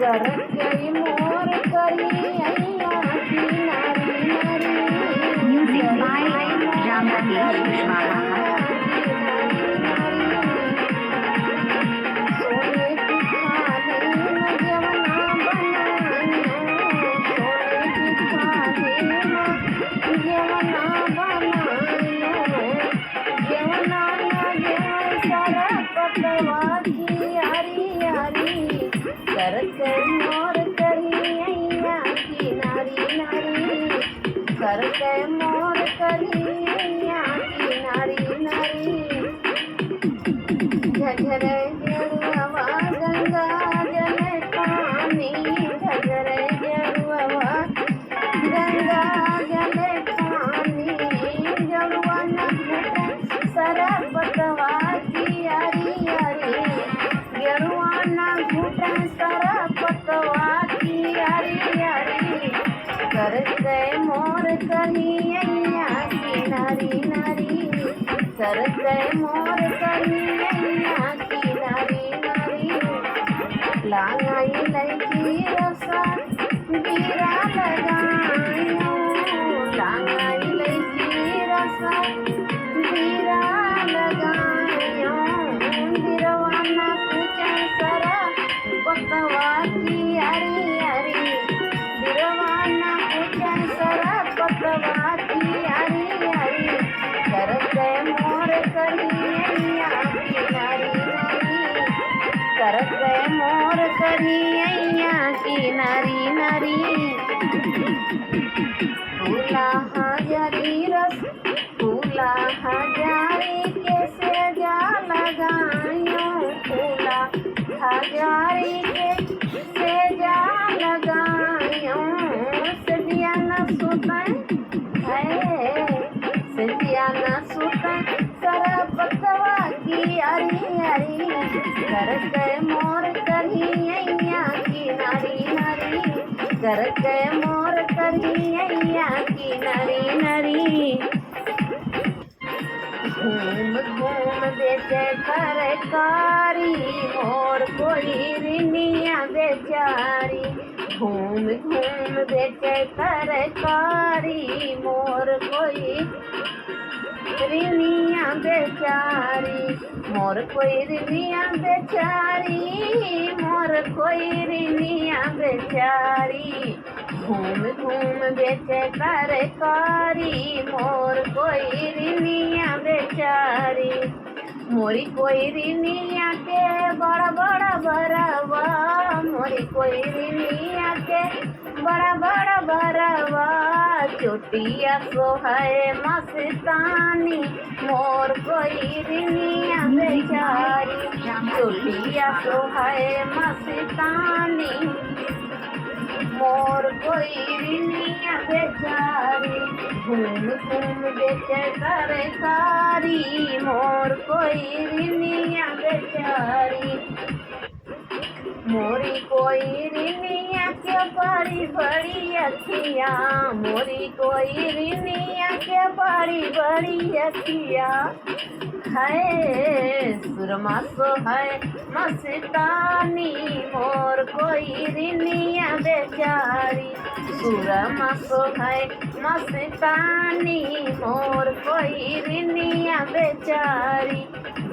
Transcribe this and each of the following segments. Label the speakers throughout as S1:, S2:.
S1: गरजई मोर करियैया किनारी नारी
S2: Music by Ram Rakesh Kushwaha.
S1: सोने की थाली में जवना बनाइयो सोने की थाली में जवना बनाइयो जवना न जवन सारा पतवा की हरी हरी करके मोर करियैया किनारी नारी करके मोर करियैया किनारी नारी झझरे गेरुआ गंगा जल पानी झझरे गेरुआ गंगा जल पानी जलवा न घुटे सरपतवा की हरी हरी गेरुआ न घुटे सरपतवा की हरी हरी करते मोर करियैया किनारी नारी करते मोर करियैया किनारी नारी लांगाई लैकी रसा बीरा लगायो लांगाई लैकी रसा बीरा लगायो बिरवाना पूछा सरा पतवा की हरी हरी बिरवाना पूछा सरा पतवा की हरी हरी करते मोर करियैया किनारी नारी करते मोर करियैया किनारी नारी फूला हजारी रस फूला हजारी कैसे जा लगायो फूला हजारी कैसे जा लगायो सदिया न सुतै सदिया न सुतै सरपतवा की हरी हरी करके मोर करियैया किनारी नारी करके मोर करियैया किनारी नारी घूम घूम बेचे तरकारी मोर कोई रिनिया बेचारी घूम घूम बेचे तरकारी मोर कोई रिनिया बेचारी मोर कोई रिनिया बेचारी मोर कोई रिनिया बेचारी घूम घूम बेचे तरकारी मोर कोई रिनिया बेचारी मोरी कोई रिनिया के बड़ा बड़ा बरवा मोरी कोई रिनिया के बड़ा बड़ा बरवा चोटिया सोहाए मस्तानी मोर कोई रिनिया बेचारी चोटिया सोहाए मस्तानी मोर कोई रिनिया बेचारी घूम घूम बेचे तरकारी मोर कोई रिनिया बेचारी मोरी कोई रिनिया के बड़ी बड़ी अखिया मोरी कोई रिनिया के बड़ी बड़ी अखिया है सुरमा सो है मस्तानी मोर कोई रिनिया बेचारी सुरमा सो है मस्तानी मोर कोई रिनिया बेचारी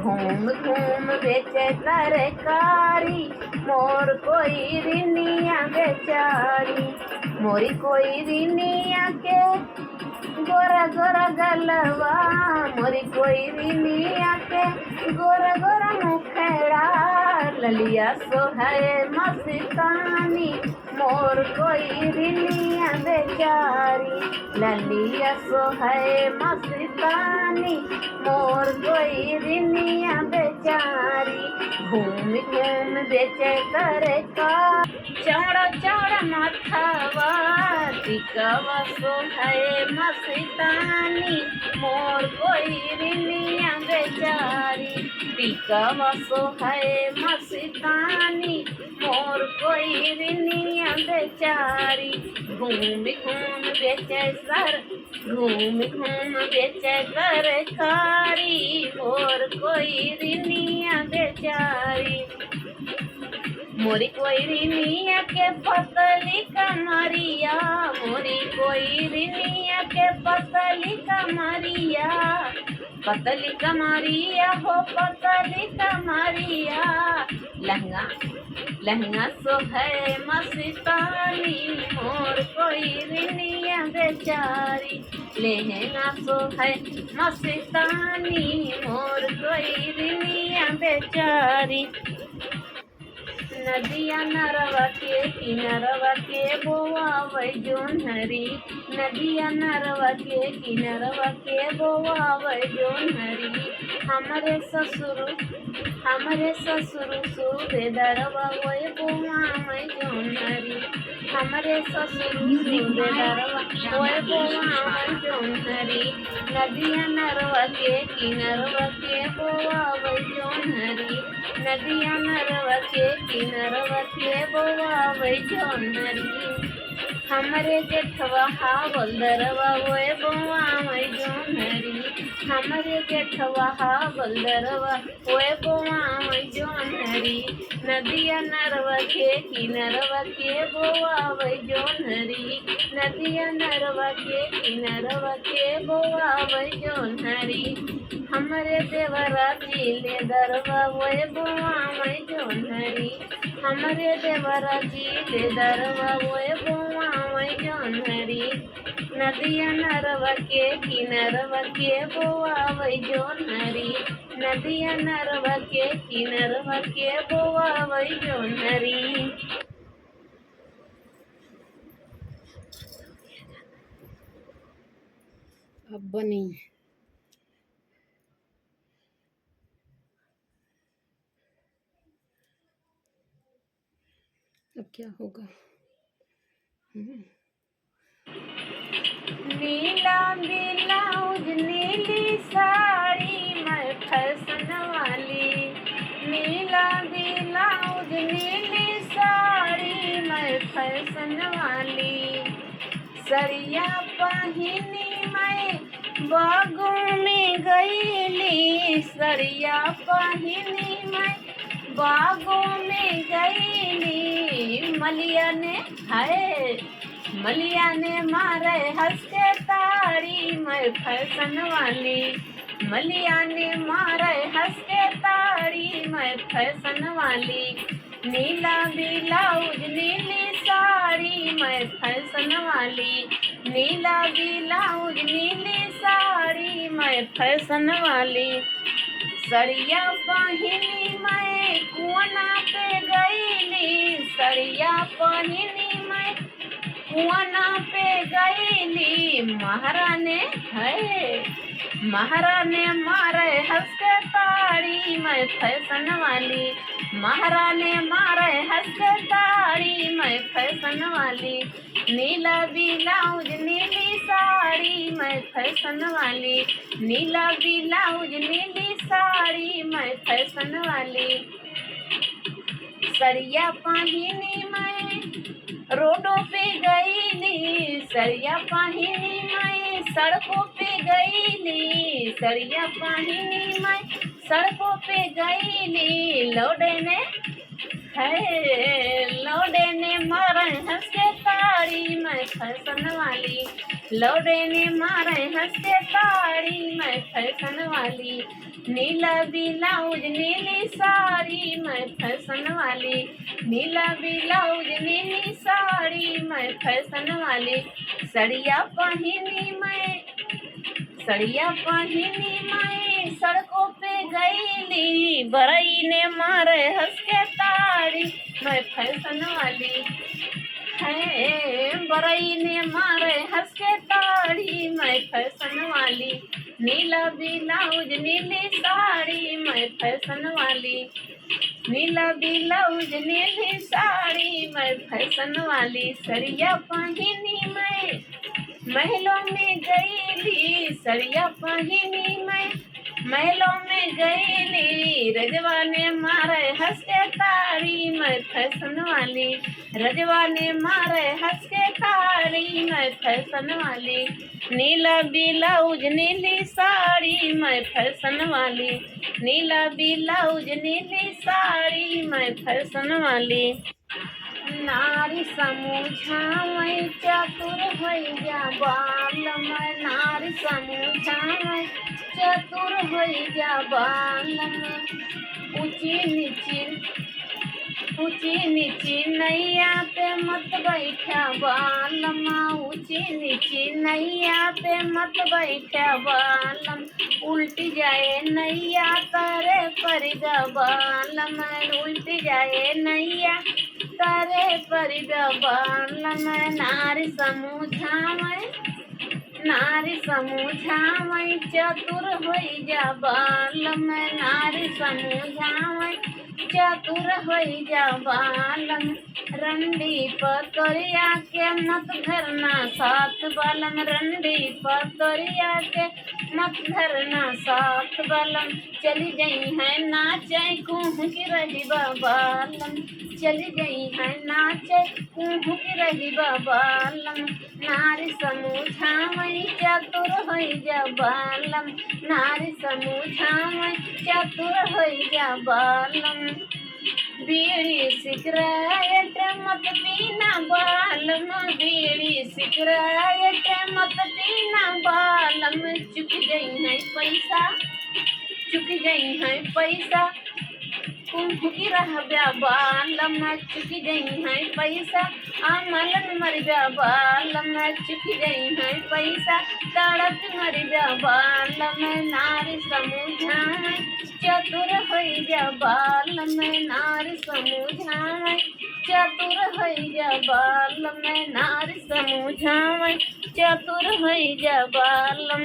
S1: घूम घूम बेचे तरकारी मोर कोई रिनिया बेचारी मोरी कोई रिनिया के गोरा गोरा गलवा मोरी कोई रिनिया के गोरा गोरा मुखड़ा ललिया सो है मस्तानी मोर कोई रिनिया बेचारी ललिया सो है मस्तानी मोर कोई रिनिया बेचारी घूम घूम बेचे तरका चौड़ा चौड़ा माथावा टिकवा सो है मस्तानी मोर कोई रिनिया बेचारी टिकवा सो है मस्तानी मोर कोई रिनिया बेचारी घूम घूम बेचे सर घूम घूम बेचे तरकारी मोर कोई रिनिया बेचारी मोरी कोयरिनिया के पतली कमरिया, मोरी कोयरिनिया के पतली कमरिया, पतली कमरिया हो पतली कमरिया। लहंगा लहंगा सोहे मस्तानी मोर कोयरिनिया बेचारी, लहंगा सोहे मस्तानी मोर कोयरिनिया बेचारी। नदिया नरवा के किनरवा के बोआवै जोन्हरी, नदिया नरवा के किनरवा के बोआवै जोन्हरी। हमरे ससुर सूबेदारवा ओए बोआवै जोन्हरी, हमरे ससुर सूबेदारवा ओए बोआवै जोन्हरी। नदिया नरवा के किनरवा के बोआवै जोन्हरी, नदिया नरवा के किनरवा के बोआवै जोन्हरी। हमरे जेठवा हावलदरवा ओए बोआवै जोन्हरी, हमरे जेठवा हावलदरवा ओए बोआवै जोन्हरी। नदिया नरवा के किनरवा के बोआवै जोन्हरी, नदिया नरवा के किनरवा के बोआवै जोन्हरी। हमरे देवरा जिले दरवा ओए बोआवै जोन्हरी, हमरे देवरा जिले दरवा ओए बोआवै जोन्हरी। नदिया नरवा के किनरवा के बोआवै जोन्हरी, नदिया नरवा के किनरवा के बोआवै जोन्हरी।
S3: अब बनी अब क्या होगा।
S1: नीला ब्लाउज नीली साड़ी मैं फैशन वाली, नीला ब्लाउज नीली साड़ी मैं फैशन वाली। सरिया पहिनी मैं बागों में गईली, सरिया पहिनी मैं बागों में गईली। मलिया ने मारे हंस के ताड़ी मैं फैशन वाली, मलिया ने मारे हंस के ताड़ी मैं फैशन वाली। नीला ब्लाउज नीली साड़ी मैं फैशन वाली, नीला ब्लाउज नीली साड़ी मैं फैशन वाली। सरिया पहिनी मैं कुआना पे गईली, सरिया पहिनी मैं कुआना पे गईली। महाराने मारे हंस के ताड़ी मैं फैशन वाली, महाराने मारे हंस के ताड़ी मैं फैशन वाली। नीला ब्लाउज नीली साड़ी मैं फैशन वाली, नीला ब्लाउज नीली साड़ी मैं फैशन वाली। सरिया पहिनी मैं रोडों पे गईली, सरिया पहिनी मैं सड़कों पे गईली, सरिया पहिनी मैं सड़कों पे गईली। लौडे ने मारे हंस के ताड़ी मैं फैशन वाली, लौडे ने मारे हंस के ताड़ी मैं फैशन वाली। नीला ब्लाउज नीली साड़ी मैं फैशन वाली, नीला ब्लाउज नीली साड़ी मैं फैशन वाली। सड़िया पहिनी मैं सड़कों पे गईली, बरई ने मारे हंस के ताड़ी मैं फैशन वाली है, बरई ने मारे हंस के ताड़ी मैं फैशन वाली। नीला ब्लाउज नीली साड़ी मैं फैशन वाली, नीला ब्लाउज नीली साड़ी मैं फैशन वाली। सरिया पहिनी मैं महलों में गईली, सरिया पहिनी मैं महलों में गईली रजवा ने मारे हंस के ताड़ी, मैं फैशन वाली रजवा ने मारे हंस के ताड़ी, मैं फैशन वाली नीला ब्लाउज नीली साड़ी, मैं फैशन वाली नीला ब्लाउज नीली साड़ी, मैं फैशन वाली नारी समूझावै चतुर होइजा बालम, नारी समूझावै चतुर होइजा बालम, ऊंची नीची नैया पे मत बैठा बालम, ऊंची नीची नैया पे मत बैठा बालम, उल्टी जाए नैया तारे परिगा बालम, उल्टी जाए नैया तारे परिगा बालम, नारी समूझावै चतुर होइजा बालम, नारी समूझावै चतुर होइजा बालम, रंडी पतोरिया के मत धरना साथ बालम, रंडी पतोरिया के मत धरना साथ बालम, चली गई है नाचे कुह की रही बालम, चली गई है नाचे कुह की रही बालम, नारी समूझावै चतुर होइजा बालम, नारी समूझावै चतुर होइजा बालम, बीड़ी सिगरेट मत पीना बालम, बीड़ी सिगरेट मत पीना बालम, चुक गई है पैसा कुंभ की रहब्या बालम, चुक गई है पैसा अमलन मरब्या बालम, चुक गई है पैसा तड़प मरब्या बालम, नारी समूझावै चतुर होइजा बालम, नारी समूझावै चतुर होइजा बालम, नारी समूझावै चतुर होइजा बालम,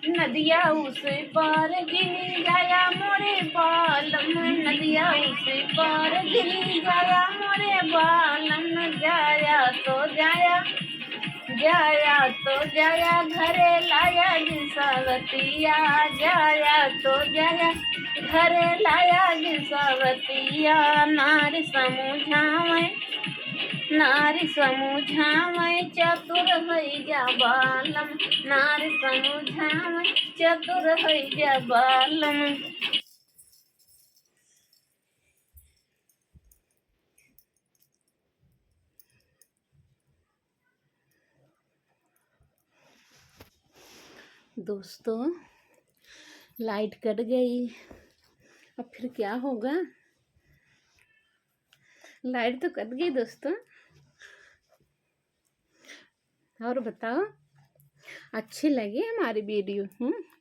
S1: नदिया उस पार गिनी जाया मोरे बालम, नदिया उस पार गिनी जाया मोरे बालम, जाया तो जाया घरे लाया जिसावतिया, जाया तो जाया घरे लाया जिसावतिया, नारी समूझावै चतुर होइजा बालम, नारी समूझावै चतुर होइजा बालम। दोस्तों लाइट कट गई, अब फिर क्या होगा? लाइट तो कट गई दोस्तों। और बताओ अच्छी लगी हमारी वीडियो?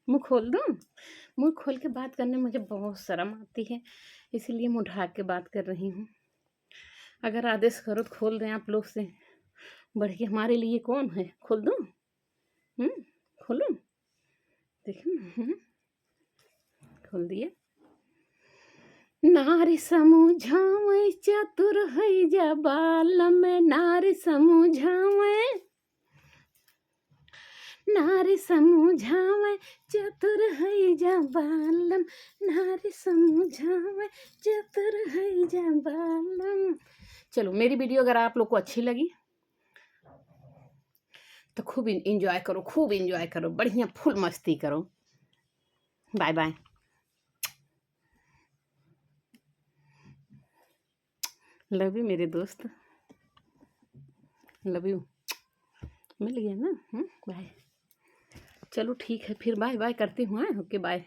S1: मुँह खोल दूँ? मुँह खोल के बात करने में मुझे बहुत शर्म आती है, इसलिए मुँह ढाक के बात कर रही हूँ। अगर आदेश करो तो खोल दें आप लोग से बढ़ के, हमारे लिए कौन है? खोल दूँ? खोलूँ? देखिए खोल दिए। नारी समूझावै चतुर होइजा बालम, नारी समूझावै चतुर होइजा बालम, नारी समूझावै चतुर होइजा बालम। चलो मेरी वीडियो अगर आप लोग को अच्छी लगी तो खूब इंजॉय करो, बढ़िया फुल मस्ती करो। Bye bye. लव यू मेरे दोस्त, लव यू। मिल गया ना? बाय। चलो ठीक है फिर बाय बाय करती हूँ। Okay bye.